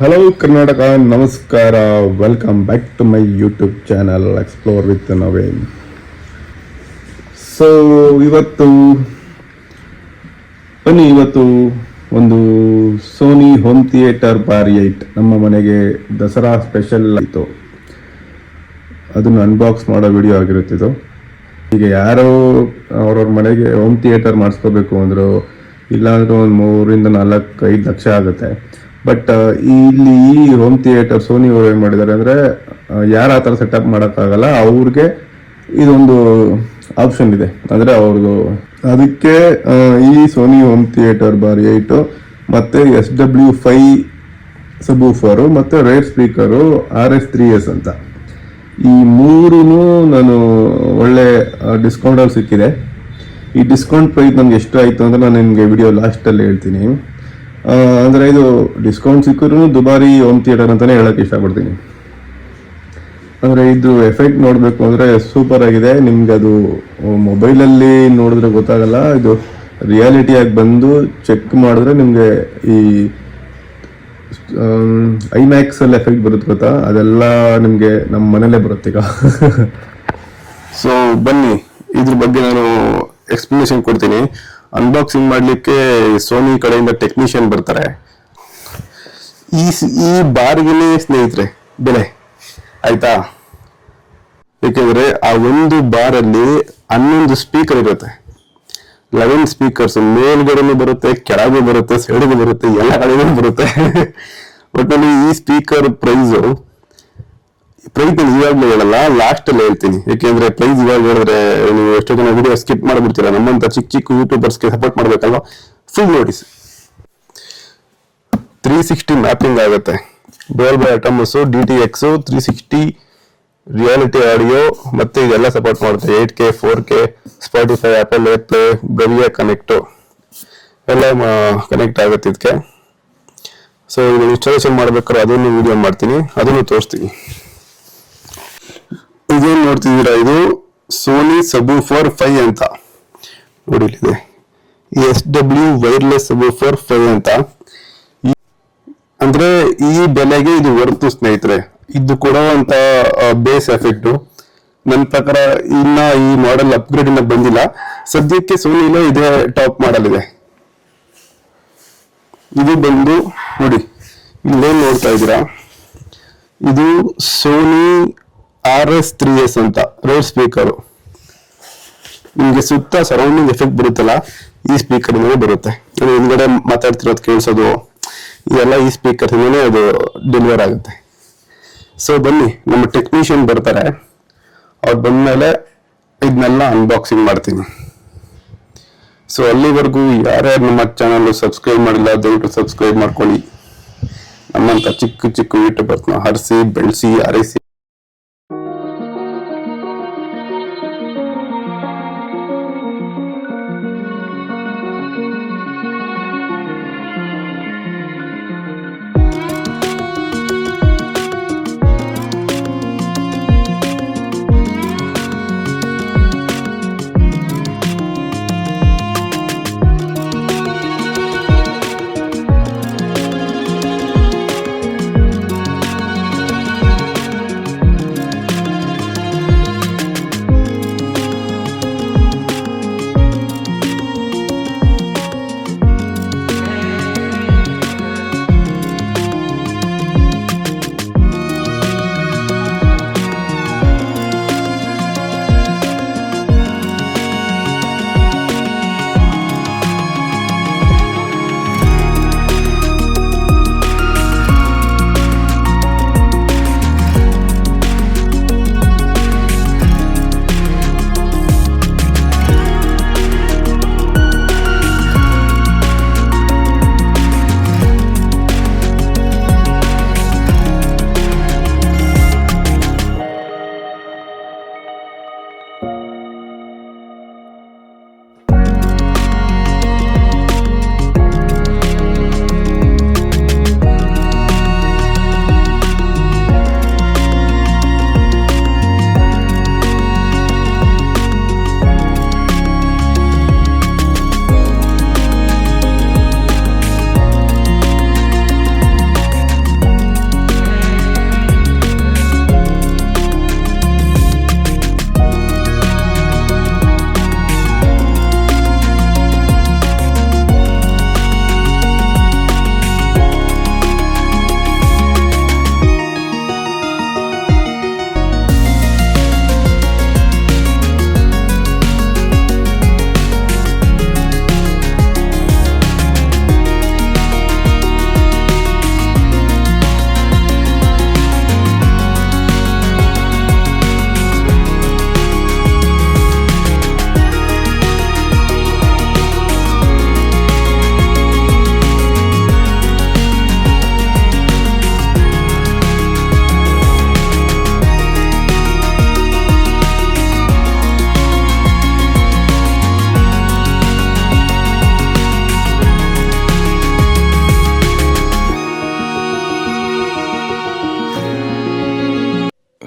Hello Karnataka, ನಮಸ್ಕಾರ. Welcome back to my YouTube channel explore with Naveen. So ಇವತ್ತು ಒಂದು Sony home theatre bar 8 ನಮ್ಮ ಮನೆಗೆ ದಸರಾ ಸ್ಪೆಷಲ್ ಆಯಿತು. ಅದನ್ನು ಅನ್ಬಾಕ್ಸ್ ಮಾಡೋ ವಿಡಿಯೋ ಆಗಿರುತ್ತಿದ್ದು. ಈಗ ಯಾರೋ ಅವ್ರವ್ರ ಮನೆಗೆ ಹೋಮ್ ಥಿಯೇಟರ್ ಮಾಡಿಸ್ಕೋಬೇಕು ಅಂದರು, ಇಲ್ಲಾಂದ್ರೆ ಒಂದು 3-4-5 ಲಕ್ಷ ಆಗುತ್ತೆ. ಬಟ್ ಇಲ್ಲಿ ಈ ಹೋಮ್ ಥಿಯೇಟರ್ ಸೋನಿ ಅವರು ಏನು ಮಾಡಿದ್ದಾರೆ ಅಂದರೆ, ಯಾರು ಆ ಥರ ಸೆಟಪ್ ಮಾಡೋಕ್ಕಾಗಲ್ಲ, ಅವ್ರಿಗೆ ಇದೊಂದು ಆಪ್ಷನ್ ಇದೆ. ಅಂದರೆ ಅವ್ರದ್ದು ಅದಕ್ಕೆ ಈ ಸೋನಿ ಹೋಮ್ ಥಿಯೇಟರ್ ಬಾರ್ 8 ಮತ್ತು SW5 ಸಬೂಫರು ಮತ್ತು ರೇರ್ ಸ್ಪೀಕರು RS3S ಅಂತ ಈ ಮೂರೂ ನಾನು ಒಳ್ಳೆ ಡಿಸ್ಕೌಂಟಲ್ಲಿ ಸಿಕ್ಕಿದೆ. ಈ ಡಿಸ್ಕೌಂಟ್ ಪ್ರೈಸ್ ನಮ್ಗೆ ಎಷ್ಟು ಆಯಿತು ಅಂದರೆ ನಾನು ನಿಮಗೆ ವಿಡಿಯೋ ಲಾಸ್ಟಲ್ಲಿ ಹೇಳ್ತೀನಿ. ಅಂದರೆ ಇದು ಡಿಸ್ಕೌಂಟ್ ಸಿಕ್ಕರೂ ದುಬಾರಿ ಹೋಮ್ ಥಿಯೇಟರ್ ಅಂತಲೇ ಹೇಳೋಕ್ಕೆ ಇಷ್ಟಪಡ್ತೀನಿ. ಅಂದರೆ ಇದು ಎಫೆಕ್ಟ್ ನೋಡಬೇಕು ಅಂದರೆ ಸೂಪರ್ ಆಗಿದೆ. ನಿಮ್ಗೆ ಅದು ಮೊಬೈಲಲ್ಲಿ ನೋಡಿದ್ರೆ ಗೊತ್ತಾಗಲ್ಲ, ಇದು ರಿಯಾಲಿಟಿಯಾಗಿ ಬಂದು ಚೆಕ್ ಮಾಡಿದ್ರೆ ನಿಮಗೆ ಈ ಐಮ್ಯಾಕ್ಸಲ್ಲಿ ಎಫೆಕ್ಟ್ ಬರುತ್ತೆ ಗೊತ್ತಾ, ಅದೆಲ್ಲ ನಿಮಗೆ ನಮ್ಮ ಮನೇಲೇ ಬರುತ್ತೆ ಈಗ. ಸೊ ಬನ್ನಿ, ಇದ್ರ ಬಗ್ಗೆ ನಾನು ಎಕ್ಸ್ಪ್ಲನೇಷನ್ ಕೊಡ್ತೀನಿ. ಅನ್ಬಾಕ್ಸಿಂಗ್ ಮಾಡಲಿಕ್ಕೆ ಸೋನಿ ಕಡೆಯಿಂದ ಟೆಕ್ನಿಷಿಯನ್ ಬರ್ತಾರೆ. ಈ ಬಾರ್ಗೆ ಸ್ನೇಹಿತರೆ ಬೆಲೆ ಆಯ್ತಾ, ಏಕೆಂದ್ರೆ ಆ ಒಂದು ಬಾರಲ್ಲಿ 11 ಸ್ಪೀಕರ್ ಇರುತ್ತೆ. 11 ಸ್ಪೀಕರ್ಸ್ ಮೇಲ್ಗಡೆನೂ ಬರುತ್ತೆ, ಕೆಳಗೂ ಬರುತ್ತೆ, ಸೈಡ್ಗೂ ಬರುತ್ತೆ, ಎಲ್ಲ ಕಡೆಗೂ ಬರುತ್ತೆ. ಒಟ್ಟಲ್ಲಿ ಈ ಸ್ಪೀಕರ್ ಪ್ರೈಸ್ ಇವಾಗಲೂ ಹೇಳಲ್ಲ, ಲಾಸ್ಟ್ ಅಲ್ಲಿ ಹೇಳ್ತೀನಿ. ಯಾಕೆಂದ್ರೆ ಪ್ರೈಸ್ ಇವಾಗ ಹೇಳಿದ್ರೆ ನೀವು ಎಷ್ಟೋ ಜನ ವಿಡಿಯೋ ಸ್ಕಿಪ್ ಮಾಡ್ಬಿಡ್ತೀರಾ. ನಮ್ಮಂತ ಚಿಕ್ಕ ಚಿಕ್ಕ ಯೂಟ್ಯೂಬರ್ಸ್ಗೆ ಸಪೋರ್ಟ್ ಮಾಡ್ಬೇಕಲ್ವಾ. ಫುಲ್ ನೋಟಿಸ್ 360 ಮ್ಯಾಪಿಂಗ್ ಆಗುತ್ತೆ. Dolby Atmos, DTX 360 reality audio, ಮತ್ತೆ ಇದೆಲ್ಲ ಸಪೋರ್ಟ್ ಮಾಡುತ್ತೆ. 8K 4K Spotify, Apple AirPlay, Bravia connect ಎಲ್ಲ ಕನೆಕ್ಟ್ ಆಗುತ್ತೆ ಇದಕ್ಕೆ. ಸೊ ಇದು ಇನ್ಸ್ಟಾಲೇಷನ್ ಮಾಡ್ಬೇಕಾದ್ರೆ ಅದನ್ನು ವಿಡಿಯೋ ಮಾಡ್ತೀನಿ, ಅದನ್ನು ತೋರಿಸ್ತೀನಿ. ಇದೇನು ನೋಡ್ತಿದ್ದೀರಾ, ಇದು ಸೋನಿ ಸಬೂಫರ್ 5 ಅಂತ ನೋಡಿ, ಇದೆ SW ವೈರ್ಲೆಸ್ ಸಬೂಫರ್ 5 ಅಂತ. ಅಂದ್ರೆ ಈ ಬೆಲೆಗೆ ಇದು ವರ್ತು ಸ್ನೇಹಿತರೆ. ಇದು ಕೊಡುವಂತ ಬೇಸ್ ಎಫೆಕ್ಟ್ ನನ್ನ ಪ್ರಕಾರ ಇನ್ನ ಈ ಮಾಡೆಲ್ ಅಪ್ಗ್ರೇಡ್ ಇನ್ನ ಬಂದಿಲ್ಲ. ಸದ್ಯಕ್ಕೆ ಸೋನಿಲೇ ಇದೇ ಟಾಪ್ ಮಾಡೆಲ್ ಇದೆ. ಇದು ಬಂದು ನೋಡಿ, ಇಲ್ಲೇನ್ ನೋಡ್ತಾ ಇದ್ದೀರಾ, ಇದು ಸೋನಿ RS3S ಅಂತ ರೇರ್ ಸ್ಪೀಕರು. ನಿಮ್ಗೆ ಸುತ್ತ ಸರೌಂಡಿಂಗ್ ಎಫೆಕ್ಟ್ ಬರುತ್ತಲ್ಲ, ಈ ಸ್ಪೀಕರ್ ಇಂದಲೇ ಬರುತ್ತೆ. ಹಿಂದ್ಗಡೆ ಮಾತಾಡ್ತಿರೋದು ಕೇಳಿಸೋದು ಇದೆಲ್ಲ ಈ ಸ್ಪೀಕರ್ ಇಂದಲೇ ಅದು ಡೆಲಿವರ್ ಆಗುತ್ತೆ. ಸೊ ಬನ್ನಿ, ನಮ್ಮ ಟೆಕ್ನಿಷಿಯನ್ ಬರ್ತಾರೆ. ಅವ್ರು ಬಂದ್ಮೇಲೆ ಇದನ್ನೆಲ್ಲ ಅನ್ಬಾಕ್ಸಿಂಗ್ ಮಾಡ್ತೀನಿ. ಸೊ ಅಲ್ಲಿವರೆಗೂ ಯಾರ್ಯಾರು ನಮ್ಮ ಚಾನಲ್ ಸಬ್ಸ್ಕ್ರೈಬ್ ಮಾಡಿಲ್ಲ, ದಯವಿಟ್ಟು ಸಬ್ಸ್ಕ್ರೈಬ್ ಮಾಡ್ಕೊಳ್ಳಿ. ನಮ್ಮಂತ ಚಿಕ್ಕ ಚಿಕ್ಕ ಯೂಟ್ಯೂಬರ್ಸ್ನ ಹರಿಸಿ ಬೆಳೆಸಿ ಅರೈಸಿ.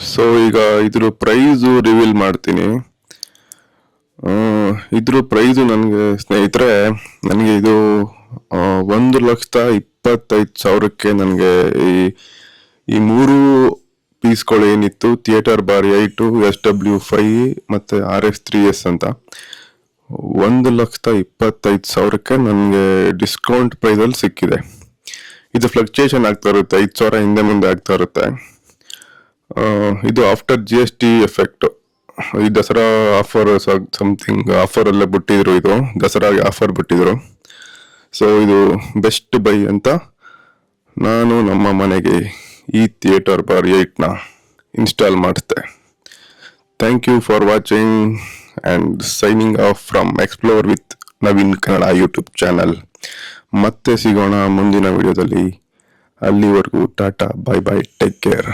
ಸೊ ಈಗ ಇದ್ರ ಪ್ರೈಸು ರಿವೀಲ್ ಮಾಡ್ತೀನಿ. ಇದ್ರ ಪ್ರೈಸು ನನಗೆ ಸ್ನೇಹಿತರೆ, ನನಗೆ ಇದು 1,25,000ಕ್ಕೆ ನನಗೆ ಈ 3 ಪೀಸ್ಗಳು ಏನಿತ್ತು, ಥಿಯೇಟರ್ ಬಾರ್ 8, SW5 ಮತ್ತೆ RS3S ಅಂತ, 1,25,000ಕ್ಕೆ ನನಗೆ ಡಿಸ್ಕೌಂಟ್ ಪ್ರೈಸಲ್ಲಿ ಸಿಕ್ಕಿದೆ. ಇದು ಫ್ಲಕ್ಚುಯೇಷನ್ ಆಗ್ತಾ ಇರುತ್ತೆ, 5,000 ಹಿಂದೆ ಮುಂದೆ ಆಗ್ತಾ ಇರುತ್ತೆ. ಇದು ಆಫ್ಟರ್ GST ಎಫೆಕ್ಟ್. ಈ ದಸರಾ ಆಫರ್ ಸಮಥಿಂಗ್ ಆಫರ್ ಎಲ್ಲ ಬಿಟ್ಟಿದ್ರು, ಇದು ದಸರಾಗೆ ಆಫರ್ ಬಿಟ್ಟಿದ್ರು. ಸೊ ಇದು ಬೆಸ್ಟ್ ಬೈ ಅಂತ ನಾನು ನಮ್ಮ ಮನೆಗೆ ಈ ಥಿಯೇಟರ್ ಬಾರ್ 8ನ ಇನ್ಸ್ಟಾಲ್ ಮಾಡಿದೆ. Thank you for watching and signing off from explore with Naveen Kannada YouTube channel. ಮತ್ತೆ ಸಿಗೋಣ ಮುಂದಿನ ವಿಡಿಯೋದಲ್ಲಿ. ಅಲ್ಲಿವರೆಗೂ ಟಾಟಾ, ಬೈ ಬೈ, ಟೇಕ್ ಕೇರ್.